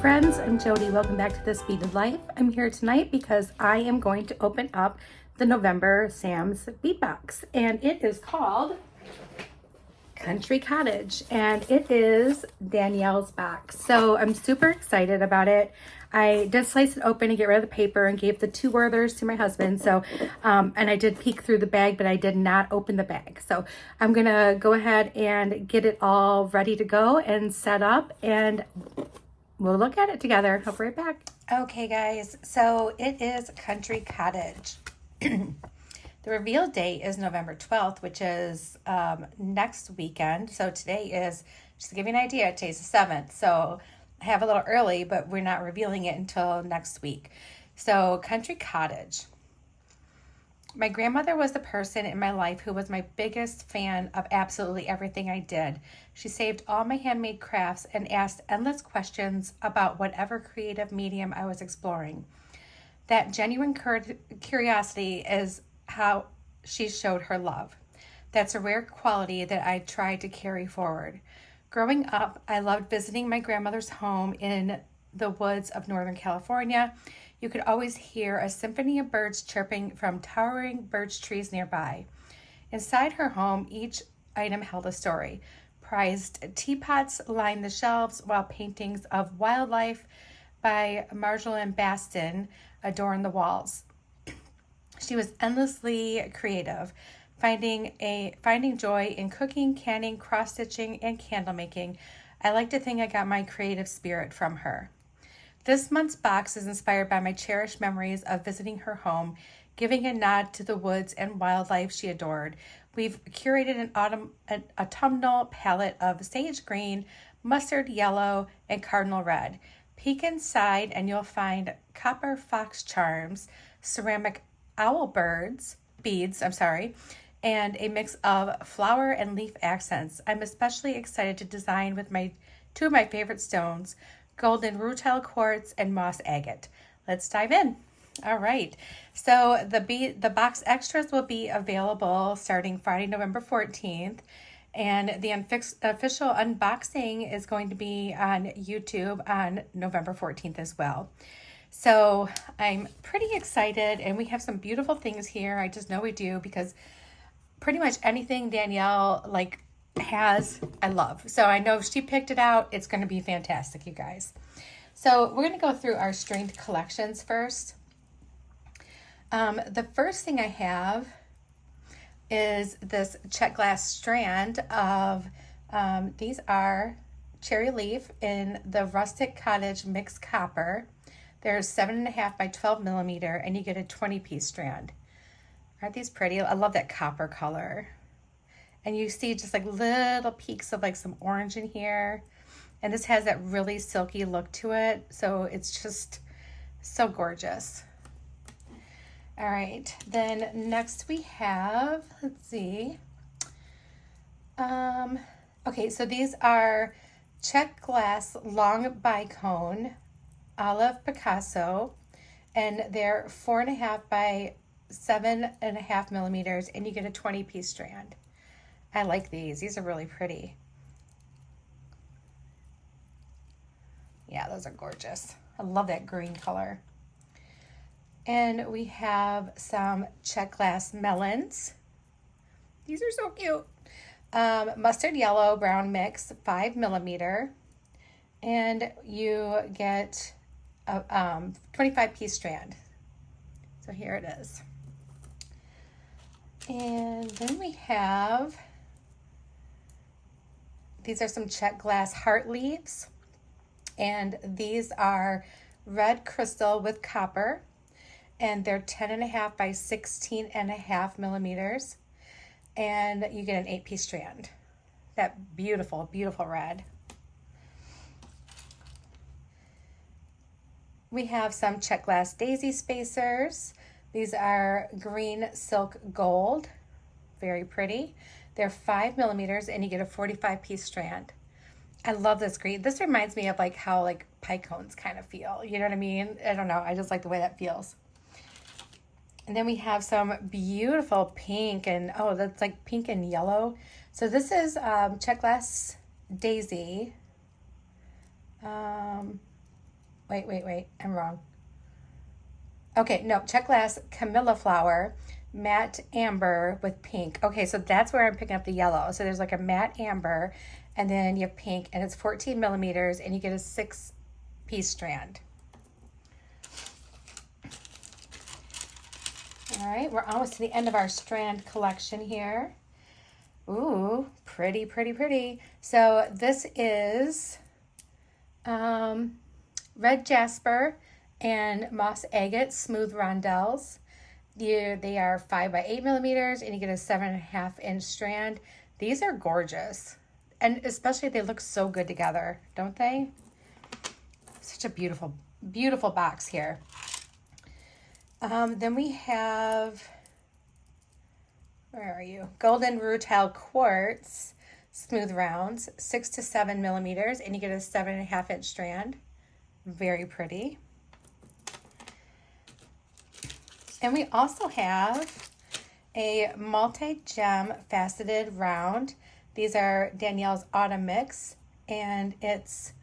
friends, I'm Jody. Welcome back to This Beaded Life. I'm here tonight because I am going to open up the November Sam's bead box, and it is called Country Cottage, and it is Danielle's box. So I'm super excited about it. I did slice it open and get rid of the paper and gave the 2 Werthers to my husband. So, and I did peek through the bag, but I did not open the bag. So I'm gonna go ahead and get it all ready to go and set up, and we'll look at it together. I'll be right back. Okay, guys, so it is Country Cottage. The reveal date is November 12th, which is next weekend. So today is, just to give you an idea, today's the 7th. So I have a little early, but we're not revealing it until next week. So Country Cottage. My grandmother was the person in my life who was my biggest fan of absolutely everything I did. She saved all my handmade crafts and asked endless questions about whatever creative medium I was exploring. That genuine curiosity is how she showed her love. That's a rare quality that I tried to carry forward. Growing up, I loved visiting my grandmother's home in the woods of Northern California. You could always hear a symphony of birds chirping from towering birch trees nearby. Inside her home, each item held a story. Prized teapots lined the shelves, while paintings of wildlife by Marjolaine Baston adorned the walls. She was endlessly creative, finding joy in cooking, canning, cross-stitching, and candle making. I like to think I got my creative spirit from her. This month's box is inspired by my cherished memories of visiting her home, giving a nod to the woods and wildlife she adored. We've curated an autumnal palette of sage green, mustard yellow, and cardinal red. Peek inside and you'll find copper fox charms, ceramic owl beads, and a mix of flower and leaf accents. I'm especially excited to design with 2 of my favorite stones, golden rutile quartz and moss agate. Let's dive in. All right, so the box extras will be available starting Friday, November 14th, and the official unboxing is going to be on YouTube on November 14th as well. So I'm pretty excited, and we have some beautiful things here. I just know we do, because pretty much anything Danielle has, I love. So I know if she picked it out, it's going to be fantastic, you guys. So we're going to go through our stringed collections first. The first thing I have is this check glass strand of, these are cherry leaf in the rustic cottage mixed copper. There's 7.5 by 12 millimeter, and you get a 20-piece strand. Aren't these pretty? I love that copper color. And you see just little peaks of some orange in here. And this has that really silky look to it. So it's just so gorgeous. All right, then next we have, let's see. Okay, so these are check glass long bicone olive Picasso, and they're 4.5 by 7.5 millimeters, and you get a 20-piece strand. I like these. These are really pretty. Yeah, those are gorgeous. I love that green color. And we have some check glass melons. These are so cute. Mustard yellow brown mix, 5 millimeter, and you get a 25-piece strand. So here it is. And then we have, these are some check glass heart leaves, and these are red crystal with copper, and they're 10.5 by 16.5 millimeters, and you get an 8-piece strand. That beautiful, beautiful red. We have some check glass daisy spacers. These are green silk gold, very pretty. They're 5 millimeters, and you get a 45-piece strand. I love this green. This reminds me of how pie cones kind of feel. You know what I mean? I don't know. I just like the way that feels. And then we have some beautiful pink, and that's pink and yellow. So this is check glass daisy. Wait. I'm wrong. Okay, no, check glass Camilla flower, matte amber with pink. Okay, so that's where I'm picking up the yellow. So there's like a matte amber, and then you have pink, and it's 14 millimeters, and you get a 6-piece strand. All right, we're almost to the end of our strand collection here. Ooh, pretty. So this is red jasper and moss agate smooth rondelles. They are 5 by 8 millimeters, and you get a 7.5-inch strand. These are gorgeous, and especially they look so good together, don't they? Such a beautiful box here. Then we have, where are you? Golden rutile quartz smooth rounds, 6 to 7 millimeters, and you get a 7.5-inch strand. Very pretty. And we also have a multi-gem faceted round. These are Danielle's Autumn Mix, and it's,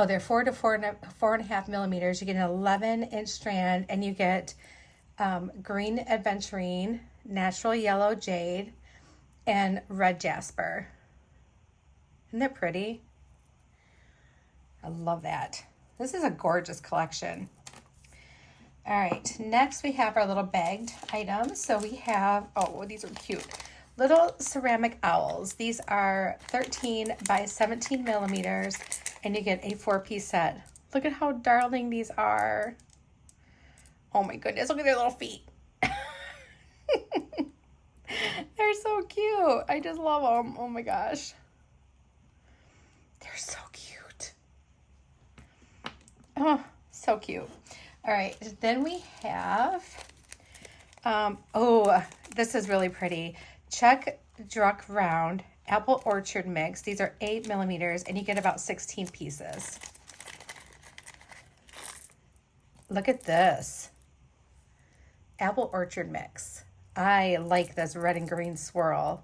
they're 4 to 4.5 millimeters. You get an 11-inch strand, and you get green aventurine, natural yellow jade, and red jasper. Isn't that pretty? I love that. This is a gorgeous collection. All right, next we have our little bagged items. So we have, these are cute. Little ceramic owls. These are 13 by 17 millimeters, and you get a 4-piece set. Look at how darling these are. Oh my goodness, look at their little feet. They're so cute. I just love them. Oh my gosh. They're so cute. Oh, so cute. All right, then we have, this is really pretty. Chuck Druck Round Apple Orchard Mix. These are 8 millimeters, and you get about 16 pieces. Look at this. Apple Orchard Mix. I like this red and green swirl.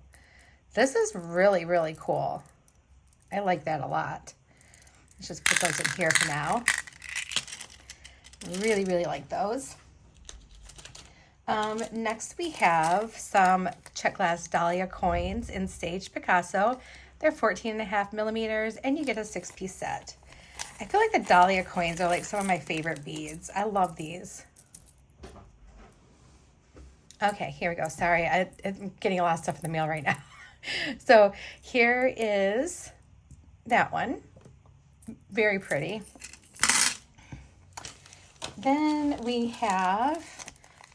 This is really cool. I like that a lot. Let's just put those in here for now. Really like those. Next we have some check glass Dahlia coins in Sage Picasso. They're 14.5 millimeters, and you get a 6-piece set. I feel like the Dahlia coins are like some of my favorite beads. I love these. Okay, here we go. Sorry, I'm getting a lot of stuff in the mail right now. So here is that one. Very pretty. Then we have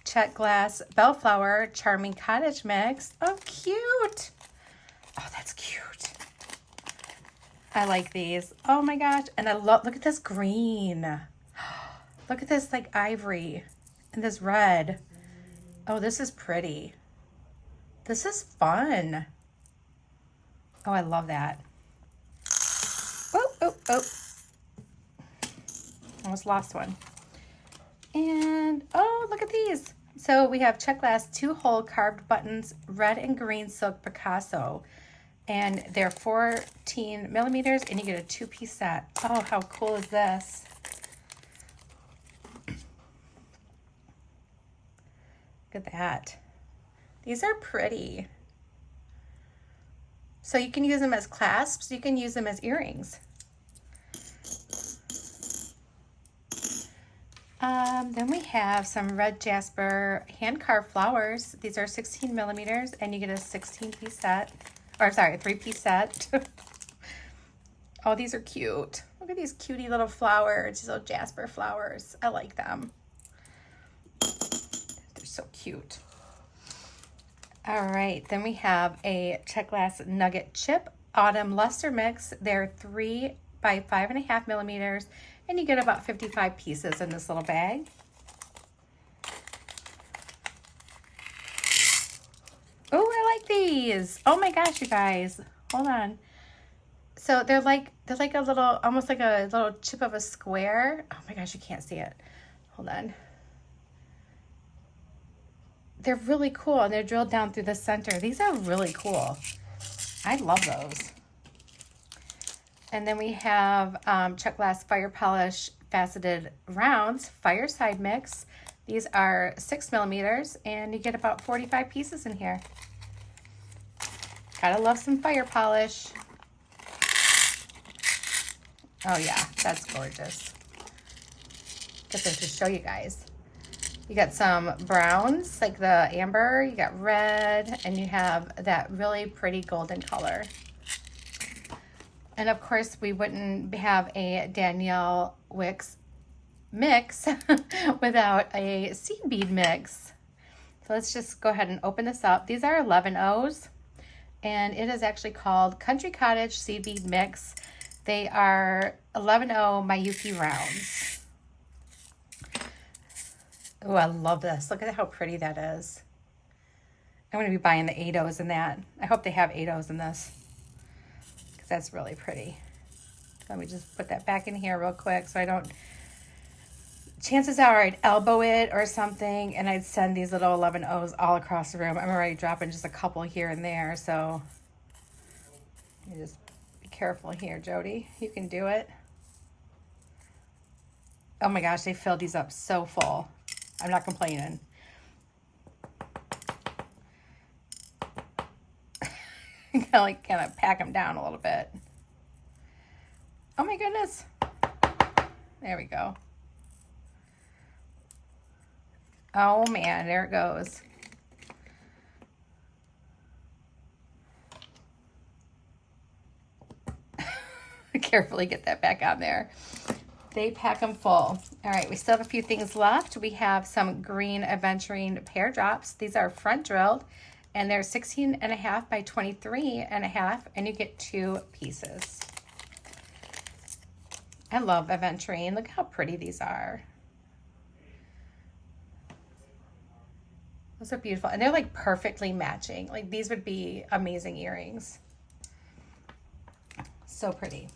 check glass Bellflower Charming Cottage Mix. Oh, cute. Oh, that's cute. I like these. Oh my gosh. And I love, look at this green. Look at this like ivory and this red. Oh, this is pretty. This is fun. Oh, I love that. Oh. Almost lost one. And, look at these. So we have check glass 2-hole carved buttons, red and green silk Picasso. And they're 14 millimeters, and you get a 2-piece set. Oh, how cool is this? Look at that. These are pretty. So you can use them as clasps. You can use them as earrings. Then we have some red jasper hand-carved flowers. These are 16 millimeters, and you get a 16-piece set. Or sorry, a 3-piece set. Oh, these are cute. Look at these cutie little flowers, these little jasper flowers. I like them. They're so cute. All right, then we have a check glass nugget chip autumn luster mix. They're 3 by 5.5 millimeters, and you get about 55 pieces in this little bag. Oh, I like these. Oh my gosh, you guys. Hold on. So they're like a little, almost like a little chip of a square. Oh my gosh, you can't see it. Hold on. They're really cool, and they're drilled down through the center. These are really cool. I love those. And then we have Chuck Glass Fire Polish Faceted Rounds Fireside Mix. These are 6 millimeters, and you get about 45 pieces in here. Gotta love some fire polish. Oh yeah, that's gorgeous. Guess I should show you guys. You got some browns, like the amber, you got red, and you have that really pretty golden color. And of course, we wouldn't have a Danielle Wickes mix without a seed bead mix. So let's just go ahead and open this up. These are 11 O's, and it is actually called Country Cottage Seed Bead Mix. They are 11 O Miyuki rounds. Oh, I love this. Look at how pretty that is. I'm going to be buying the 8 O's in that. I hope they have 8 O's in this, because that's really pretty. Let me just put that back in here real quick so I don't... Chances are I'd elbow it or something, and I'd send these little 11 O's all across the room. I'm already dropping just a couple here and there, so you just be careful here, Jody. You can do it. Oh my gosh, they filled these up so full. I'm not complaining. Kind of pack them down a little bit. Oh my goodness. There we go. Oh man, there it goes. Carefully get that back on there. They pack them full. All right, we still have a few things left. We have some green aventurine pear drops. These are front drilled, and they're 16.5 by 23.5, and you get 2 pieces. I love aventurine. Look how pretty these are. Those are beautiful, and they're like perfectly matching. Like these would be amazing earrings. So pretty.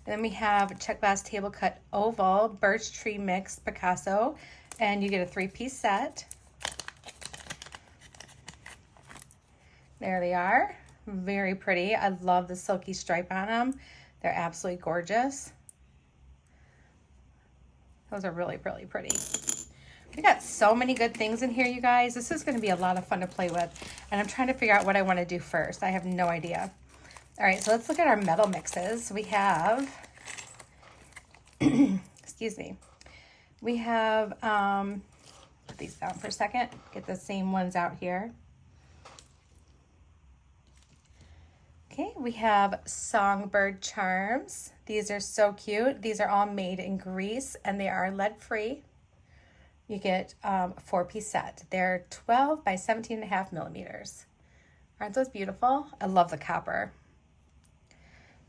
Then we have Chuck Glass Table Cut Oval Birch Tree Mix Picasso, and you get a 3-piece set. There they are. Very pretty. I love the silky stripe on them. They're absolutely gorgeous. Those are really, really pretty. We got so many good things in here, you guys. This is going to be a lot of fun to play with, and I'm trying to figure out what I want to do first. I have no idea. All right, so let's look at our metal mixes. We have, excuse me, we have, put these down for a second, get the same ones out here. Okay, we have Songbird Charms. These are so cute. These are all made in Greece, and they are lead-free. You get a 4-piece set. They're 12 by 17.5 millimeters. Aren't those beautiful? I love the copper.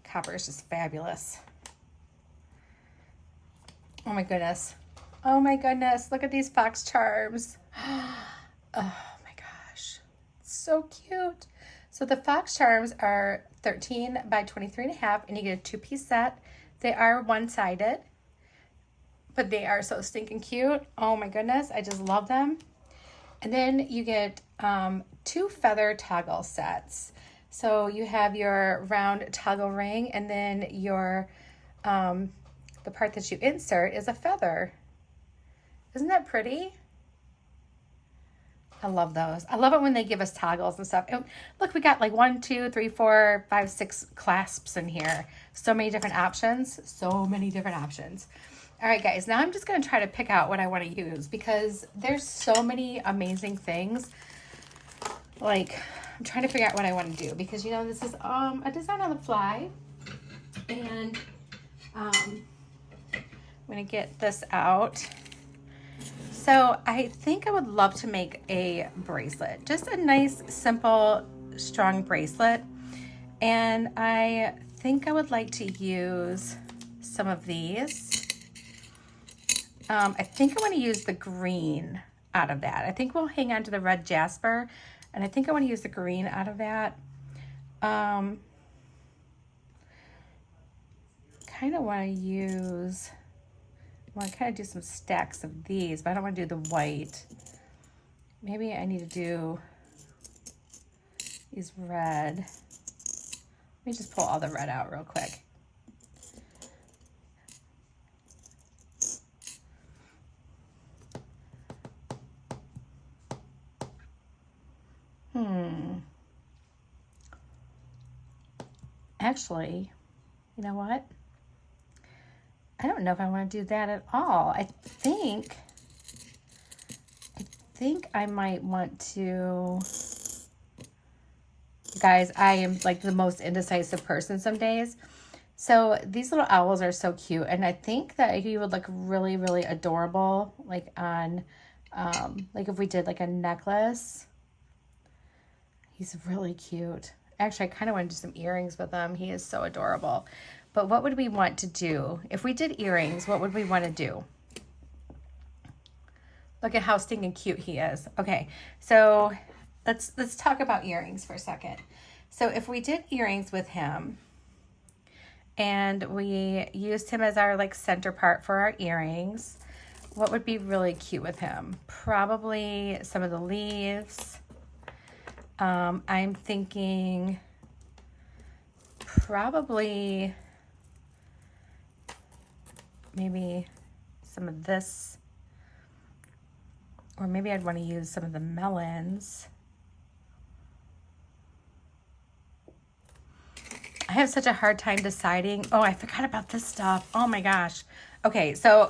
Copper is just fabulous. Oh my goodness. Oh my goodness. Look at these fox charms. Oh my gosh. So cute. So the fox charms are 13 by 23.5, and you get a 2-piece set. They are one-sided, but they are so stinking cute. Oh my goodness. I just love them. And then you get 2 feather toggle sets. So you have your round toggle ring, and then your the part that you insert is a feather. Isn't that pretty? I love those. I love it when they give us toggles and stuff. And look, we got like 1, 2, 3, 4, 5, 6 clasps in here. So many different options. So many different options. All right, guys. Now I'm just going to try to pick out what I want to use, because there's so many amazing things. Like, I'm trying to figure out what I want to do, because, you know, this is a design on the fly, and I'm going to get this out. So I think I would love to make a bracelet, just a nice, simple, strong bracelet. And I think I would like to use some of these. I think I want to use the green out of that. I think we'll hang on to the red jasper, and I think I want to use the green out of that. Kind of want to use, I want to kind of do some stacks of these, but I don't want to do the white. Maybe I need to do these red. Let me just pull all the red out real quick. Actually, you know what? I don't know if I want to do that at all. I think I might want to... Guys, I am like the most indecisive person some days. So these little owls are so cute. And I think that he would look really, really adorable. Like on, like if we did like a necklace. He's really cute. Actually, I kind of want to do some earrings with him. He is so adorable. But what would we want to do? If we did earrings, what would we want to do? Look at how stinking cute he is. Okay, so let's talk about earrings for a second. So if we did earrings with him and we used him as our like center part for our earrings, what would be really cute with him? Probably some of the leaves. I'm thinking probably maybe some of this, or maybe I'd want to use some of the melons. I have such a hard time deciding. Oh, I forgot about this stuff. Oh my gosh. Okay, so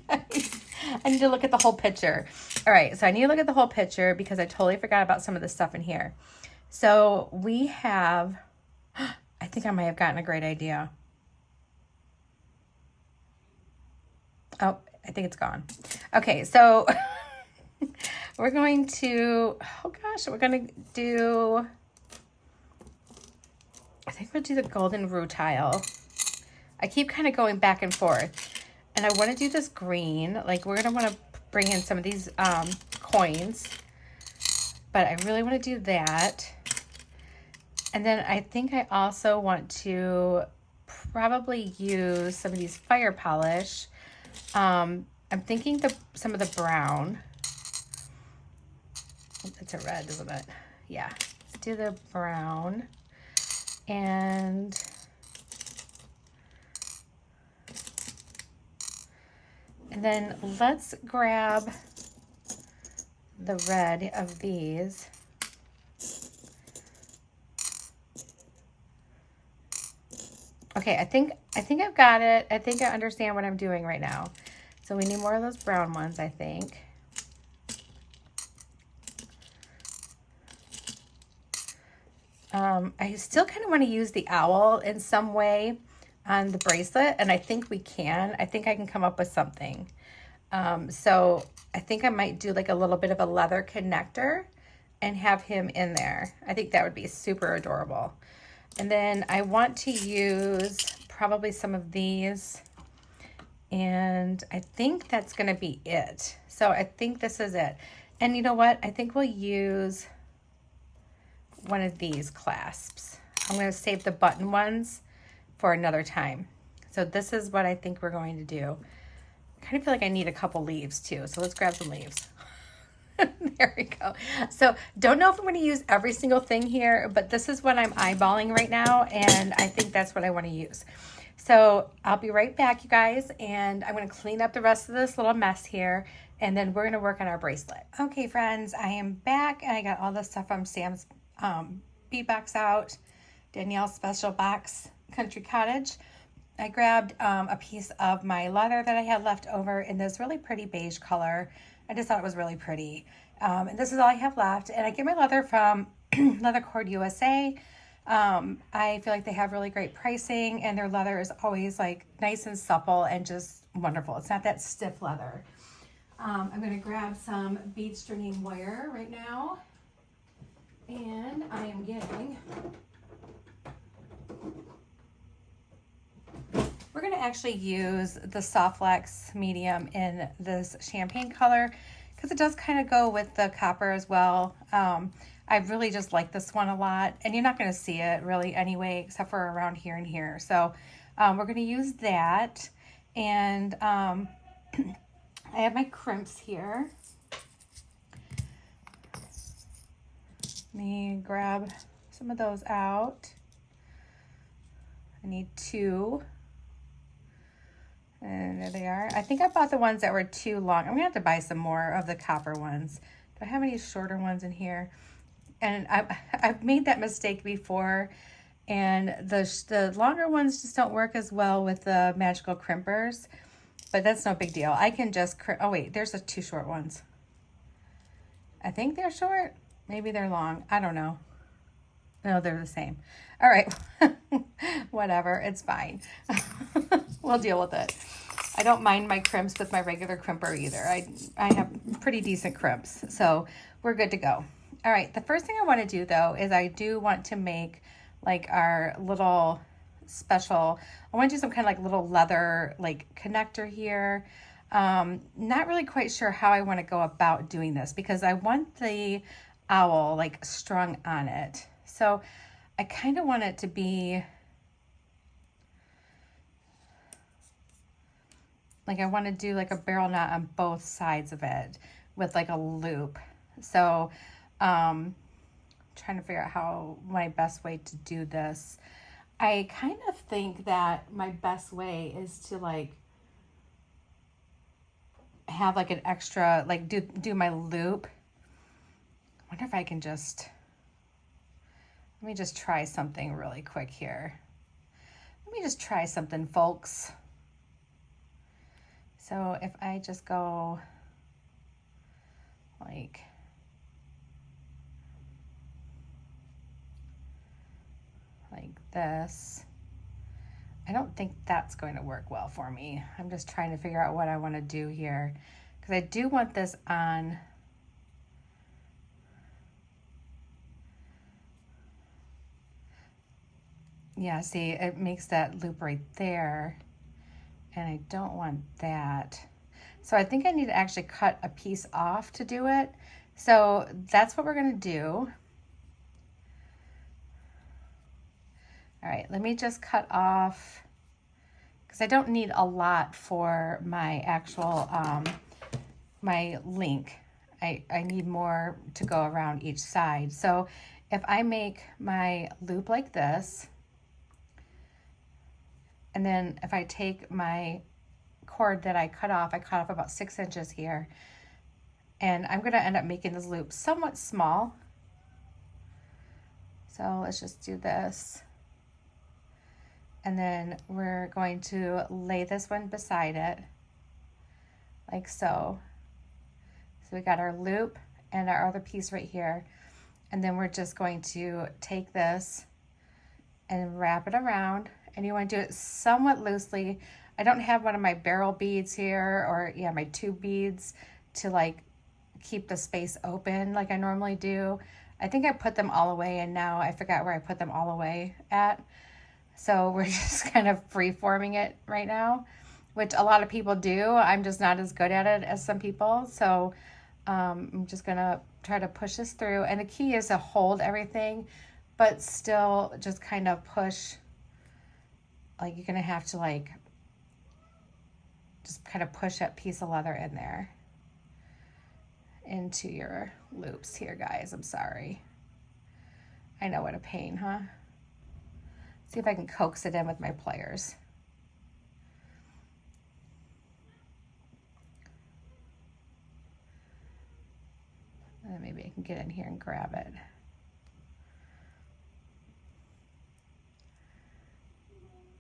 I need to look at the whole picture. All right, so I need to look at the whole picture because I totally forgot about some of the stuff in here. So we have, I think I might have gotten a great idea. Oh, I think it's gone. Okay, so we're going to, oh gosh, we're going to do, I think we'll do the golden rutile. I keep kind of going back and forth. And I want to do this green. Like, we're going to want to bring in some of these coins. But I really want to do that. And then I think I also want to probably use some of these fire polish. I'm thinking some of the brown. It's a red, isn't it? Yeah. Let's do the brown. And then let's grab the red of these. Okay, I think I've got it. I think I understand what I'm doing right now. So we need more of those brown ones, I think. I still kind of want to use the owl in some way on the bracelet, and I think we can. I think I can come up with something. So I think I might do like a little bit of a leather connector and have him in there. I think that would be super adorable. And then I want to use probably some of these, and I think that's going to be it. So I think this is it. And you know what? I think we'll use one of these clasps. I'm going to save the button ones for another time. So this is what I think we're going to do. I kind of feel like I need a couple leaves too. So let's grab some leaves. There we go. So don't know if I'm going to use every single thing here, but this is what I'm eyeballing right now. And I think that's what I want to use. So I'll be right back, you guys. And I'm going to clean up the rest of this little mess here. And then we're going to work on our bracelet. Okay, friends, I am back. And I got all the stuff from Sam's bead box out. Danielle's special box, Country Cottage. I grabbed a piece of my leather that I had left over in this really pretty beige color. I just thought it was really pretty. And this is all I have left. And I get my leather from Leather Cord USA. I feel like they have really great pricing, and their leather is always like nice and supple and just wonderful. It's not that stiff leather. I'm going to grab some bead stringing wire right now. And I am getting, we're going to actually use the Soft Flex medium in this champagne color because it does kind of go with the copper as well. I really just like this one a lot, and you're not going to see it really anyway, except for around here and here. So we're going to use that. And I have my crimps here. Let me grab some of those out. need 2. And there they are. I think I bought the ones that were too long. I'm gonna have to buy some more of the copper ones. Do I have any shorter ones in here? And I've made that mistake before, and the longer ones just don't work as well with the magical crimpers, but that's no big deal. I can just, oh wait, there's the 2 short ones. I think they're short. Maybe they're long. I don't know. No, they're the same. All right. Whatever. It's fine. We'll deal with it. I don't mind my crimps with my regular crimper either. I have pretty decent crimps, so we're good to go. All right. The first thing I want to do, though, is I do want to make like our little special, I want to do some kind of like little leather like connector here. Not really quite sure how I want to go about doing this because I want the owl like strung on it. So I kind of want it to be like, I want to do like a barrel knot on both sides of it with like a loop. So trying to figure out how my best way to do this. I kind of think that my best way is to like have like an extra, like do my loop. I wonder if I can just, let me just try something really quick here. Let me just try something, folks. So if I just go like this, I don't think that's going to work well for me. I'm just trying to figure out what I want to do here because I do want this on. Yeah, see, it makes that loop right there, and I don't want that. So I think I need to actually cut a piece off to do it. So that's what we're gonna do. All right, let me just cut off, because I don't need a lot for my actual, my link. I need more to go around each side. So if I make my loop like this, and then if I take my cord that I cut off about 6 inches here, and I'm gonna end up making this loop somewhat small. So let's just do this. And then we're going to lay this one beside it, like so. So we got our loop and our other piece right here. And then we're just going to take this and wrap it around. And you want to do it somewhat loosely. I don't have one of my barrel beads here, or yeah, my tube beads to like keep the space open like I normally do. I think I put them all away, and now I forgot where I put them all away at. So we're just kind of free-forming it right now, which a lot of people do. I'm just not as good at it as some people. So I'm just gonna try to push this through. And the key is to hold everything, but still just kind of push. Like you're gonna have to like, just kind of push that piece of leather in there into your loops here, guys. I'm sorry. I know, what a pain, huh? See if I can coax it in with my pliers. And then maybe I can get in here and grab it.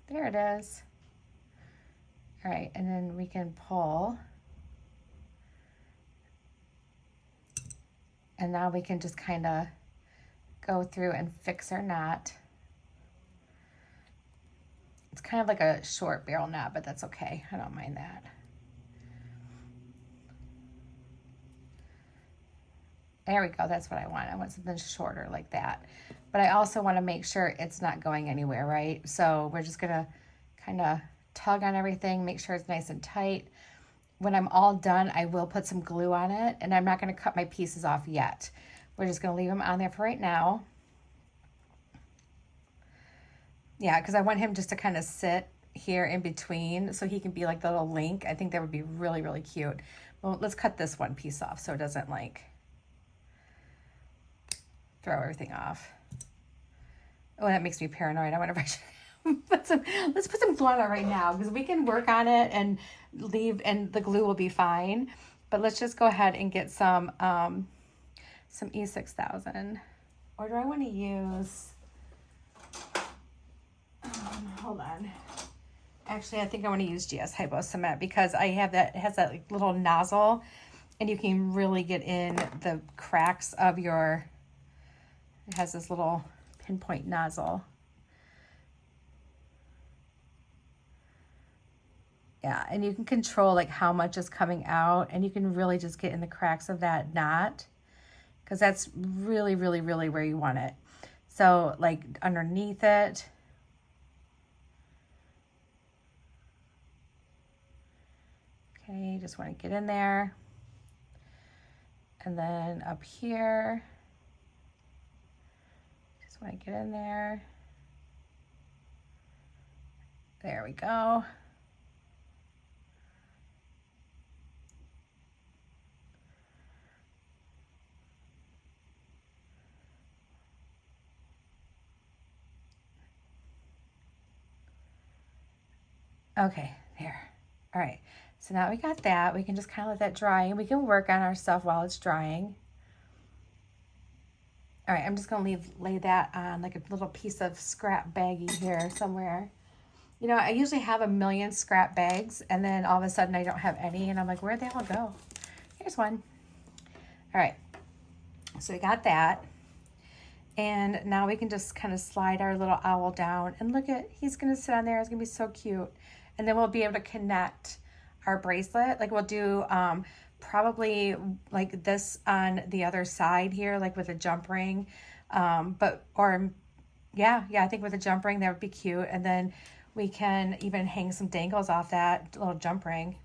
There it is. All right, and then we can pull. And now we can just kind of go through and fix our knot. It's kind of like a short barrel knot, but that's okay. I don't mind that. There we go. That's what I want. I want something shorter like that. But I also want to make sure it's not going anywhere, right? So we're just going to kind of tug on everything, make sure it's nice and tight. When I'm all done, I will put some glue on it, and I'm not going to cut my pieces off yet. We're just going to leave them on there for right now. Yeah, because I want him just to kind of sit here in between so he can be like the little link. I think that would be really, really cute. Well, let's cut this one piece off so it doesn't like throw everything off. Oh, that makes me paranoid. I wonder if I should Let's put some glue on it right now because we can work on it and leave, and the glue will be fine. But let's just go ahead and get some E6000. Or do I want to use, hold on. Actually, I think I want to use GS Hypo Cement because I have that, it has that like little nozzle and you can really get in the cracks of your, it has this little pinpoint nozzle. Yeah, and you can control like how much is coming out, and you can really just get in the cracks of that knot because that's really, really, really where you want it. So like underneath it. Okay, just want to get in there. And then up here, just want to get in there. There we go. Okay, there. All right, so now we got that. We can just kind of let that dry, and we can work on our stuff while it's drying. All right, I'm just gonna lay that on like a little piece of scrap baggie here somewhere. You know, I usually have a million scrap bags, and then all of a sudden I don't have any, and I'm like, where'd they all go? Here's one. All right, so we got that. And now we can just kind of slide our little owl down, and look at, he's gonna sit on there. It's gonna be so cute. And then we'll be able to connect our bracelet. Like we'll do probably like this on the other side here, like with a jump ring. Yeah, I think with a jump ring, that would be cute. And then we can even hang some dangles off that little jump ring.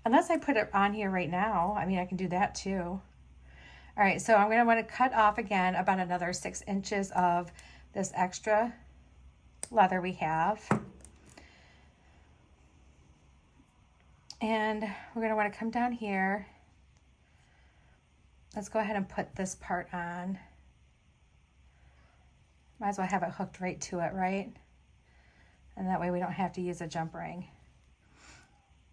Unless I put it on here right now. I mean, I can do that too. All right, so I'm gonna wanna cut off again about another 6 inches of this extra leather we have. And we're gonna wanna come down here. Let's go ahead and put this part on. Might as well have it hooked right to it, right? And that way we don't have to use a jump ring.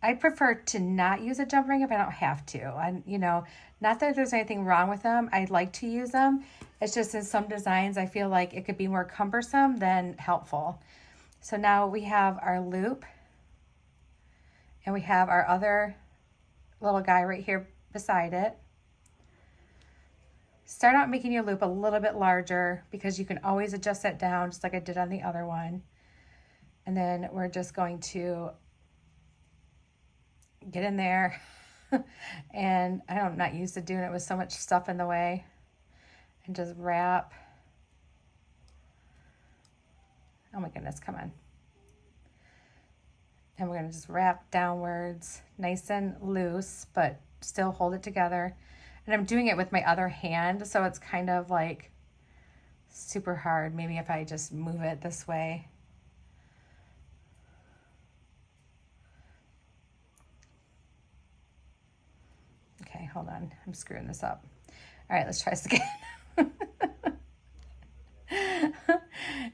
I prefer to not use a jump ring if I don't have to. You know, not that there's anything wrong with them. I'd like to use them. It's just in some designs, I feel like it could be more cumbersome than helpful. So now we have our loop, and we have our other little guy right here beside it. Start out making your loop a little bit larger because you can always adjust that down just like I did on the other one. And then we're just going to get in there. And I'm not used to doing it with so much stuff in the way. And just wrap. Oh my goodness, come on. And we're gonna just wrap downwards, nice and loose, but still hold it together. And I'm doing it with my other hand, so it's kind of like super hard. Maybe if I just move it this way. Okay, hold on, I'm screwing this up. All right, let's try this again.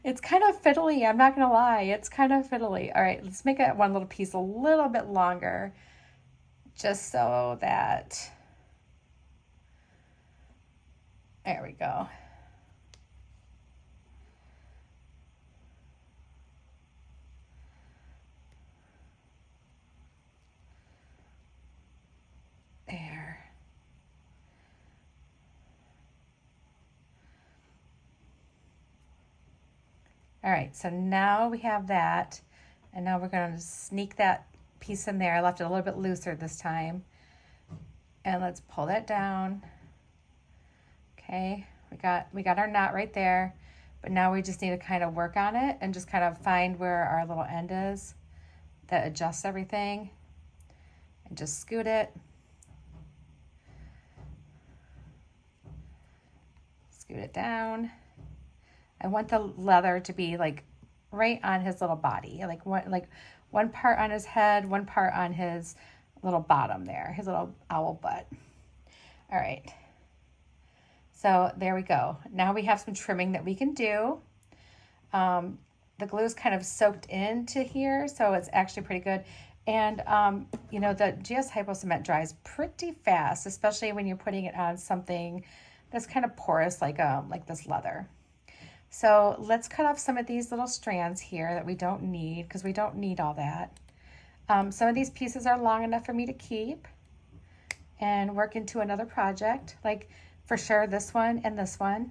It's kind of fiddly, I'm not gonna lie. It's kind of fiddly. All right, let's make that one little piece a little bit longer, just so that, there we go. There. All right, so now we have that, and now we're going to sneak that piece in there. I left it a little bit looser this time. And let's pull that down. Okay, we got our knot right there, but now we just need to kind of work on it and just kind of find where our little end is that adjusts everything, and just scoot it. Scoot it down. I want the leather to be like right on his little body, like one part on his head, one part on his little bottom there, his little owl butt. All right. So there we go. Now we have some trimming that we can do. the glue is kind of soaked into here, so it's actually pretty good. And, you know, the GS Hypo Cement dries pretty fast, especially when you're putting it on something that's kind of porous like this leather. So let's cut off some of these little strands here that we don't need, because we don't need all that. Some of these pieces are long enough for me to keep and work into another project, like for sure this one and this one.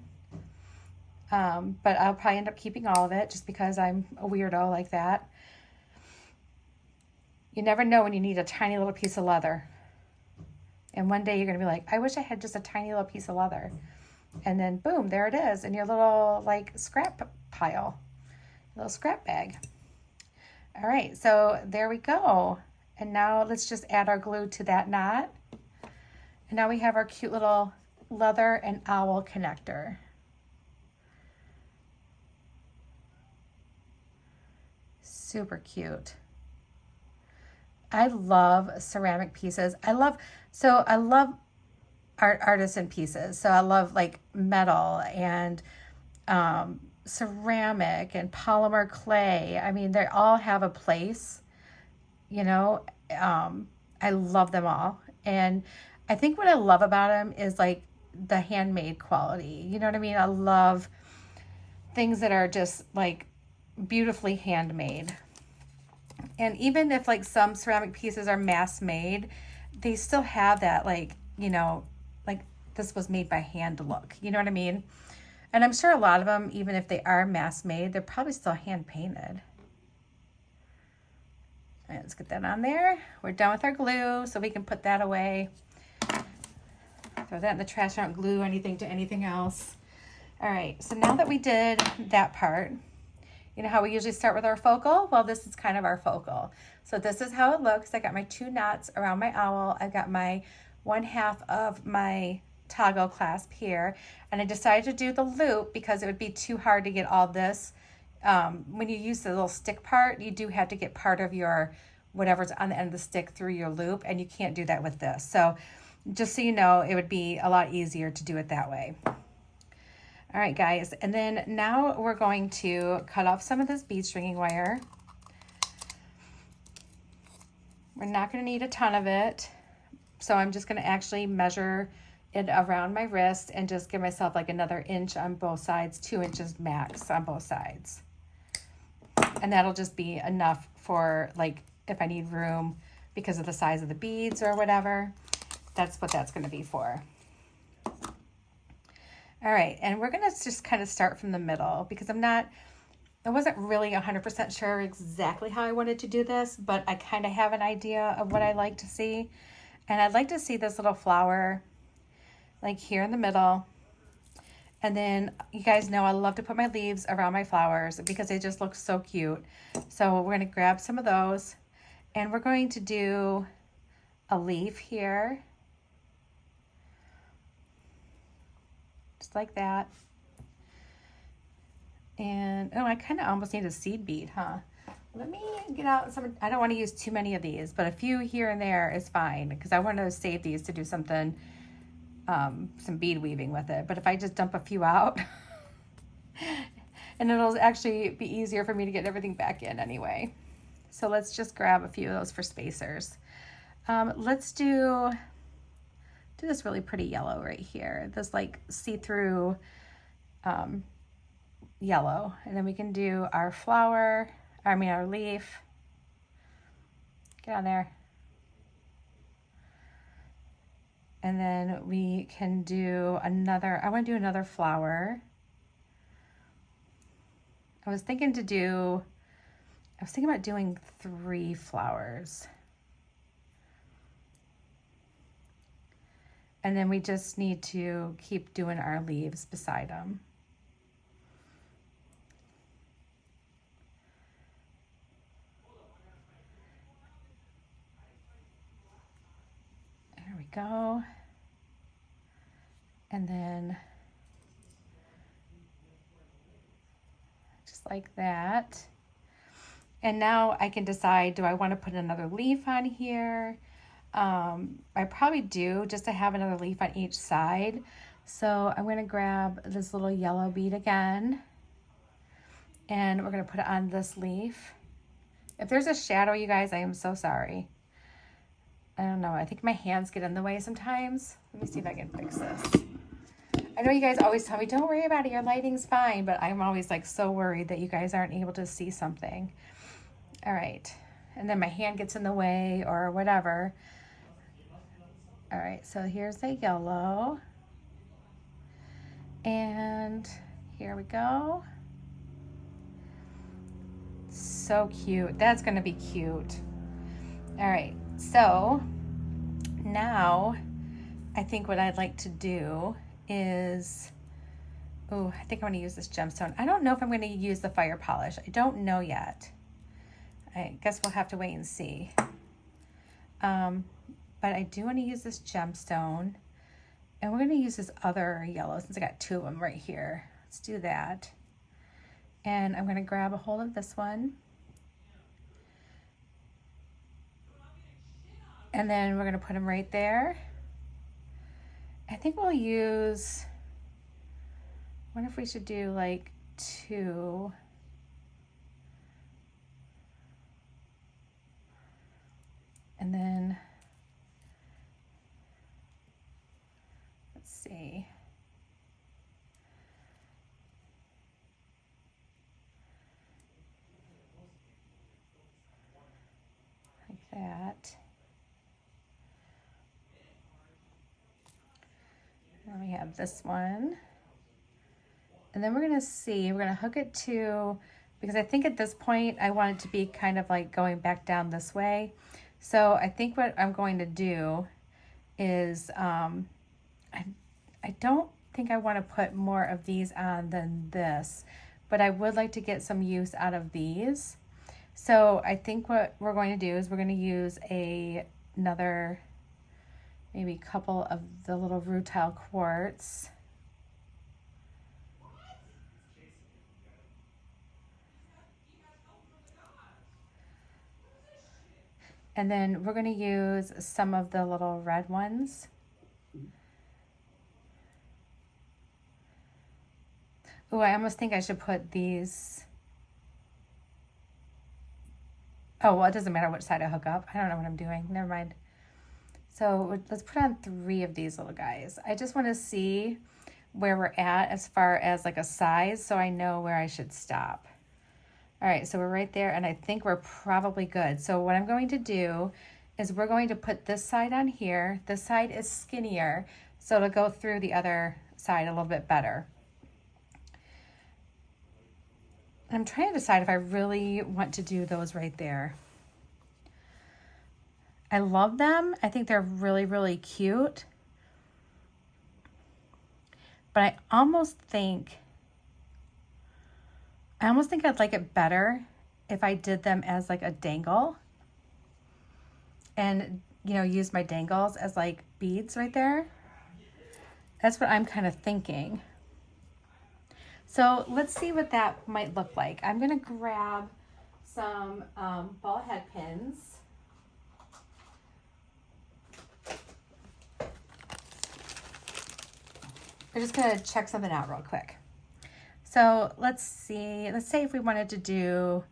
But I'll probably end up keeping all of it just because I'm a weirdo like that. You never know when you need a tiny little piece of leather. And one day you're going to be like, I wish I had just a tiny little piece of leather. And then boom, there it is in your little like scrap pile, little scrap bag. All right, so there we go. And now let's just add our glue to that knot. And now we have our cute little leather and owl connector. Super cute. I love ceramic pieces. I love artisan pieces. So I love like metal and ceramic and polymer clay. I mean, they all have a place, you know. I love them all. And I think what I love about them is like the handmade quality. You know what I mean? I love things that are just like beautifully handmade. And even if like some ceramic pieces are mass made, they still have that like, you know, like this was made by hand look. You know what I mean? And I'm sure a lot of them, even if they are mass made, they're probably still hand painted. All right, let's get that on there. We're done with our glue, so we can put that away. Throw that in the trash. I don't glue anything to anything else. All right, so now that we did that part, you know how we usually start with our focal? Well, this is kind of our focal. So this is how it looks. I got my 2 knots around my owl. I got my 1/2 of my toggle clasp here. And I decided to do the loop because it would be too hard to get all this. When you use the little stick part, you do have to get part of your whatever's on the end of the stick through your loop, and you can't do that with this. So just so you know, it would be a lot easier to do it that way. All right, guys, and then now we're going to cut off some of this bead stringing wire. We're not going to need a ton of it, so I'm just going to actually measure it around my wrist and just give myself like another inch on both sides, 2 inches max on both sides. And that'll just be enough for like if I need room because of the size of the beads or whatever. That's what that's going to be for. All right, and we're gonna just kind of start from the middle because I wasn't really 100% sure exactly how I wanted to do this, but I kind of have an idea of what I like to see. And I'd like to see this little flower like here in the middle. And then you guys know I love to put my leaves around my flowers because they just look so cute. So we're gonna grab some of those and we're going to do a leaf here. Just like that. And oh, I kind of almost need a seed bead, huh? Let me get out some. I don't want to use too many of these, but a few here and there is fine because I want to save these to do something, some bead weaving with it. But if I just dump a few out, and it'll actually be easier for me to get everything back in anyway. So let's just grab a few of those for spacers. Let's do this really pretty yellow right here. This like see-through yellow. And then we can do our flower, our leaf. Get on there. And then we can do another, I want to do another flower. I was thinking about doing 3 flowers. And then we just need to keep doing our leaves beside them. There we go. And then just like that. And now I can decide, do I want to put another leaf on here? I probably do, just to have another leaf on each side. So I'm going to grab this little yellow bead again. And we're gonna put it on this leaf. If there's a shadow, you guys, I am so sorry. I don't know, I think my hands get in the way sometimes. Let me see if I can fix this. I know you guys always tell me, don't worry about it, your lighting's fine, but I'm always like so worried that you guys aren't able to see something. All right, and then my hand gets in the way or whatever. All right, so here's the yellow. And here we go. So cute. That's gonna be cute. All right, so now I think what I'd like to do is, oh, I think I'm gonna use this gemstone. I don't know if I'm gonna use the fire polish. I don't know yet. I guess we'll have to wait and see. But I do wanna use this gemstone, and we're gonna use this other yellow since I got two of them right here. Let's do that. And I'm gonna grab a hold of this one. And then we're gonna put them right there. I think we'll use, I wonder if we should do like two. And then, let's see. Like that. And we have this one. And then we're gonna see, we're gonna hook it to, because I think at this point I want it to be kind of like going back down this way. So I think what I'm going to do is, I don't think I want to put more of these on than this, but I would like to get some use out of these. So I think what we're going to do is we're going to use another, maybe a couple of the little rutile quartz. And then we're going to use some of the little red ones. Oh, I almost think I should put these. Oh, well, it doesn't matter which side I hook up. I don't know what I'm doing. Never mind. So let's put on 3 of these little guys. I just want to see where we're at as far as like a size, so I know where I should stop. All right, so we're right there, and I think we're probably good. So what I'm going to do is we're going to put this side on here. This side is skinnier, so it'll go through the other side a little bit better. I'm trying to decide if I really want to do those right there. I love them. I think they're really, really cute. But I almost think I'd like it better if I did them as like a dangle. And, you know, use my dangles as like beads right there. That's what I'm kind of thinking. So let's see what that might look like. I'm gonna grab some ball head pins. We're just gonna check something out real quick. So let's see, let's say if we wanted to do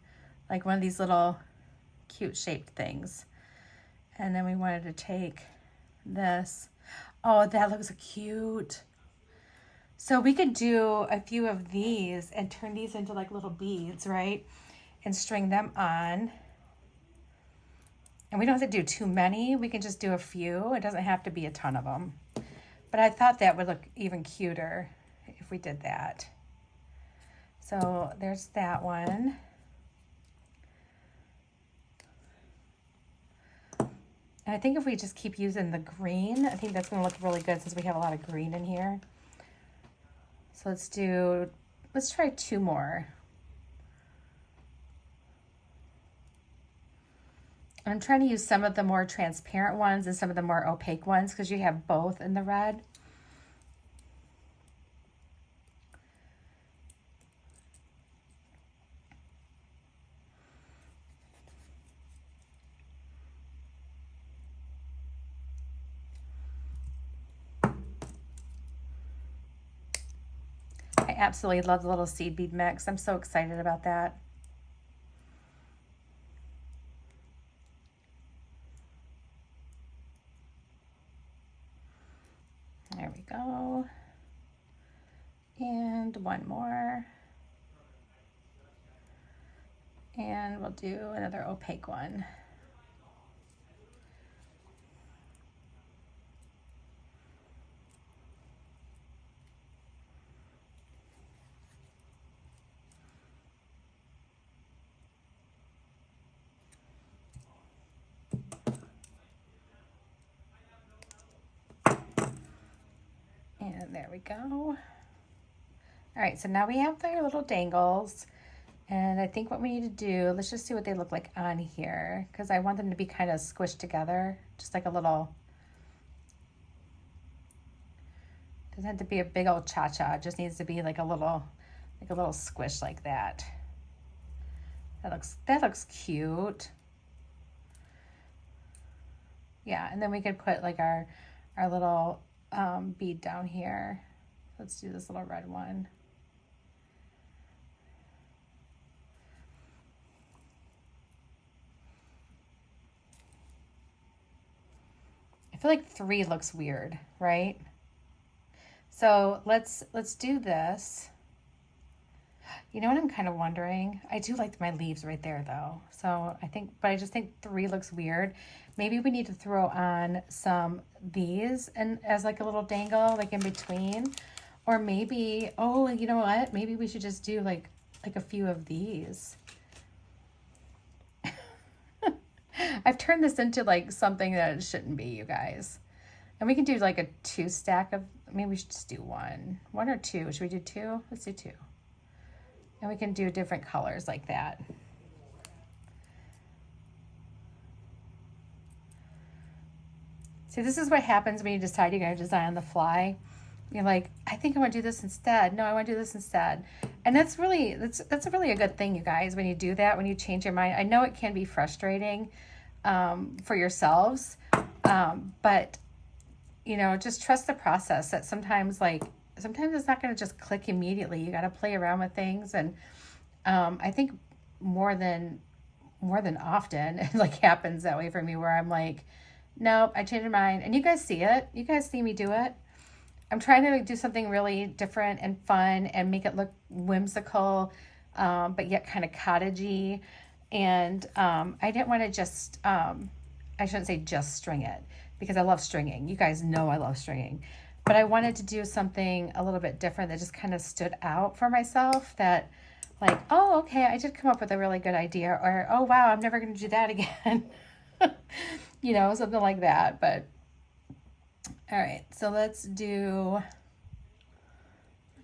like one of these little cute shaped things. And then we wanted to take this. Oh, that looks cute. So we could do a few of these and turn these into like little beads, right? And string them on. And we don't have to do too many. We can just do a few. It doesn't have to be a ton of them. But I thought that would look even cuter if we did that. So there's that one. And I think if we just keep using the green, I think that's going to look really good since we have a lot of green in here. So let's try 2 more. I'm trying to use some of the more transparent ones and some of the more opaque ones because you have both in the red. I absolutely love the little seed bead mix. I'm so excited about that. There we go. And one more. And we'll do another opaque one. And there we go. All right, so now we have their little dangles. And I think what we need to do, let's just see what they look like on here, because I want them to be kind of squished together, just like a little, doesn't have to be a big old cha-cha, it just needs to be like a little squish like that. That looks cute. Yeah, and then we could put like our little bead down here. Let's do this little red one. I feel like 3 looks weird, right? So let's do this. You know what I'm kind of wondering? I do like my leaves right there though. So I just think 3 looks weird. Maybe we need to throw on some these and as like a little dangle, like in between. Or maybe, oh, you know what? Maybe we should just do like a few of these. I've turned this into like something that it shouldn't be, you guys. And we can do like a 2 stack of, maybe we should just do 1 or 2. Should we do 2? Let's do 2. And we can do different colors like that. See, this is what happens when you decide you're going to design on the fly. You're like, I think I want to do this instead. No, I want to do this instead. And that's really a good thing, you guys, when you do that, when you change your mind. I know it can be frustrating for yourselves, but, you know, just trust the process that sometimes it's not going to just click immediately. You got to play around with things. And I think more than often, it like happens that way for me where I'm like, nope, I changed my mind. And you guys see it. You guys see me do it. I'm trying to do something really different and fun and make it look whimsical, but yet kind of cottagey. And I didn't want to just, I shouldn't say just string it because I love stringing. You guys know I love stringing. But I wanted to do something a little bit different that just kind of stood out for myself that like, oh, okay, I did come up with a really good idea. Or, oh, wow, I'm never going to do that again. You know, something like that. But all right, so let's do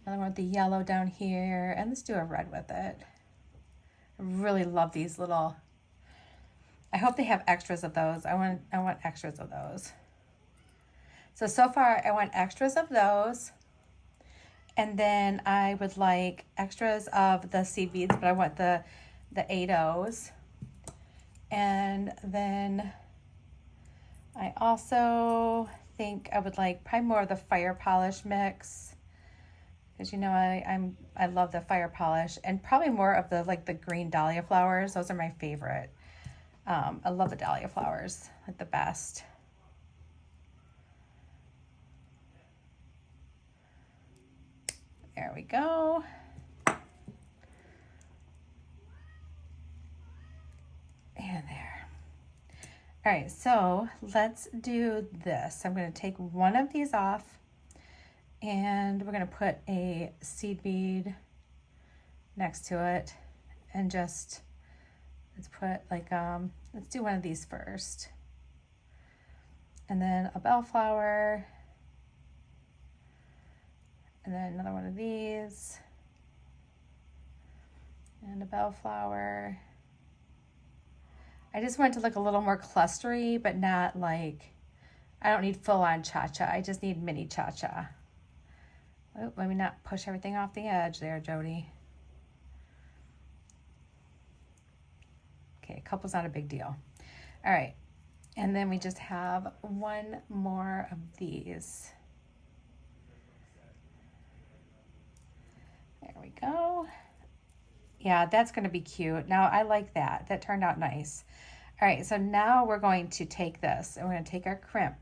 another one with the yellow down here, and let's do a red with it. I really love these little, I hope they have extras of those. I want extras of those. So far I want extras of those, and then I would like extras of the seed beads, but I want the 8-O's. And then I also think I would like probably more of the fire polish mix, because you know I love the fire polish, and probably more of the like the green dahlia flowers. Those are my favorite. I love the dahlia flowers, like the best. There we go. And there. All right, so let's do this. I'm going to take one of these off, and we're going to put a seed bead next to it, and just let's put like let's do one of these first, and then a bellflower, and then another one of these, and a bellflower. I just want it to look a little more clustery, but not like, I don't need full-on cha-cha. I just need mini cha-cha. Oh, let me not push everything off the edge there, Jody. Okay, a couple's not a big deal. All right, and then we just have one more of these. we go. Yeah, that's going to be cute. Now, I like that. That turned out nice. All right, so now we're going to take this, and we're going to take our crimp.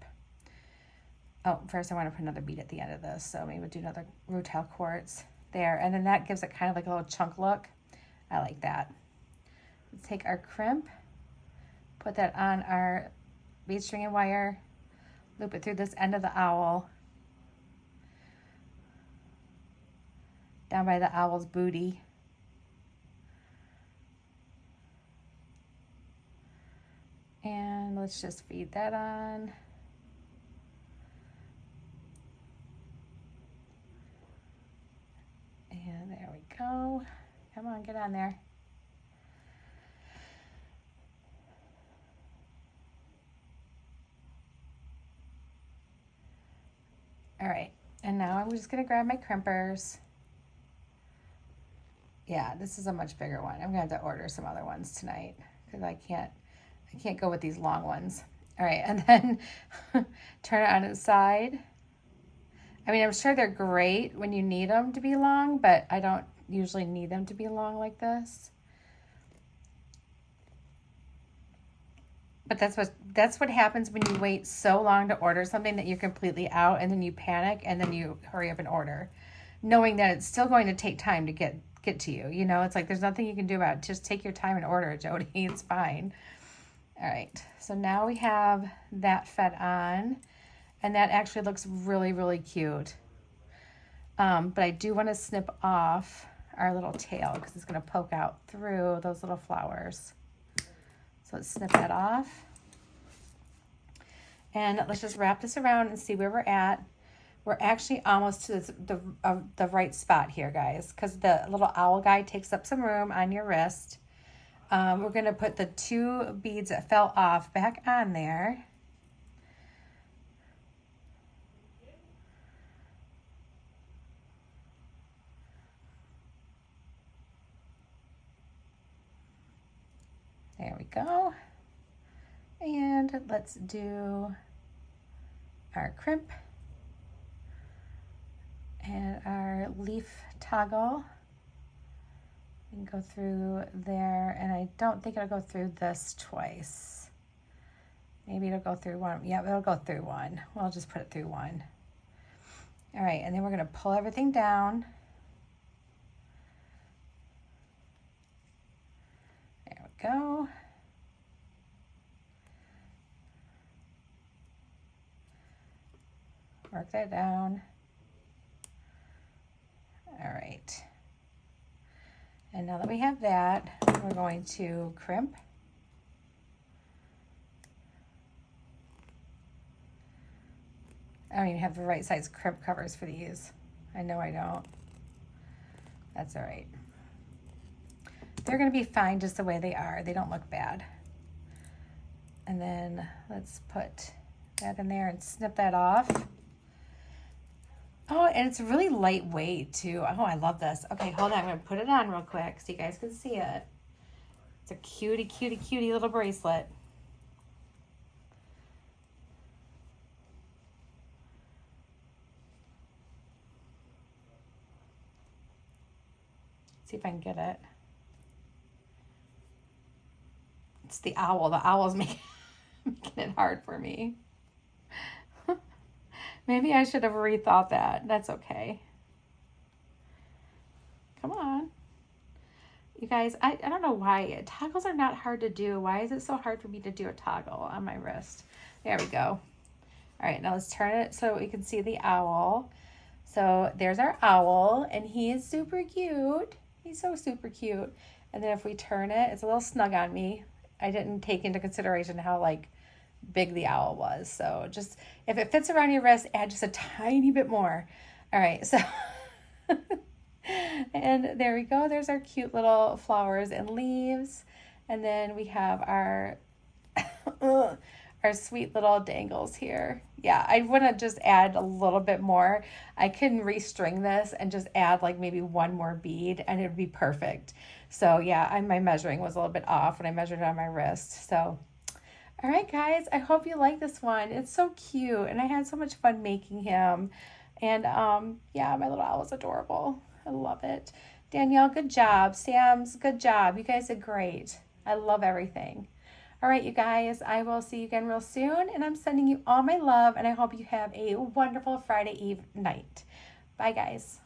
Oh, first I want to put another bead at the end of this, so maybe we'll do another rutile quartz there, and then that gives it kind of like a little chunk look. I like that. Let's take our crimp, put that on our bead string and wire, loop it through this end of the owl, down by the owl's booty. And let's just feed that on. And there we go. Come on, get on there. All right, and now I'm just gonna grab my crimpers. Yeah, this is a much bigger one. I'm gonna have to order some other ones tonight because I can't go with these long ones. All right, and then turn it on its side. I mean, I'm sure they're great when you need them to be long, but I don't usually need them to be long like this. But that's what happens when you wait so long to order something that you're completely out, and then you panic, and then you hurry up and order, knowing that it's still going to take time to get to you. You know, it's like there's nothing you can do about it. Just take your time and order it, Jody. It's fine. All right, so now we have that fed on, and that actually looks really, really cute. But I do want to snip off our little tail because it's going to poke out through those little flowers. So let's snip that off. And let's just wrap this around and see where we're at. We're actually almost to the right spot here, guys, because the little owl guy takes up some room on your wrist. We're going to put the 2 beads that fell off back on there. There we go. And let's do our crimp and our leaf toggle. We can go through there, and I don't think it'll go through this twice. Maybe it'll go through one. Yeah, it'll go through one. We'll just put it through one. All right, and then we're gonna pull everything down. There we go. Work that down. All right. And now that we have that, we're going to crimp. I don't even have the right size crimp covers for these. I know I don't. That's all right. They're going to be fine just the way they are. They don't look bad. And then let's put that in there and snip that off. Oh, and it's really lightweight too. Oh, I love this. Okay, hold on. I'm going to put it on real quick so you guys can see it. It's a cutie, cutie, cutie little bracelet. See if I can get it. It's the owl. The owl's making it hard for me. Maybe I should have rethought that. That's okay. Come on. You guys, I don't know why. Toggles are not hard to do. Why is it so hard for me to do a toggle on my wrist? There we go. All right, now let's turn it so we can see the owl. So there's our owl, and he is super cute. He's so super cute. And then if we turn it, it's a little snug on me. I didn't take into consideration how like big the owl was. So just if it fits around your wrist, add just a tiny bit more. All right, so and there we go. There's our cute little flowers and leaves. And then we have our our sweet little dangles here. Yeah, I want to just add a little bit more. I can restring this and just add like maybe one more bead and it would be perfect. So yeah, my measuring was a little bit off when I measured it on my wrist. So all right, guys, I hope you like this one. It's so cute, and I had so much fun making him. And yeah, my little owl is adorable. I love it. Danielle, good job. Sam's, good job. You guys did great. I love everything. All right, you guys, I will see you again real soon, and I'm sending you all my love, and I hope you have a wonderful Friday Eve night. Bye, guys.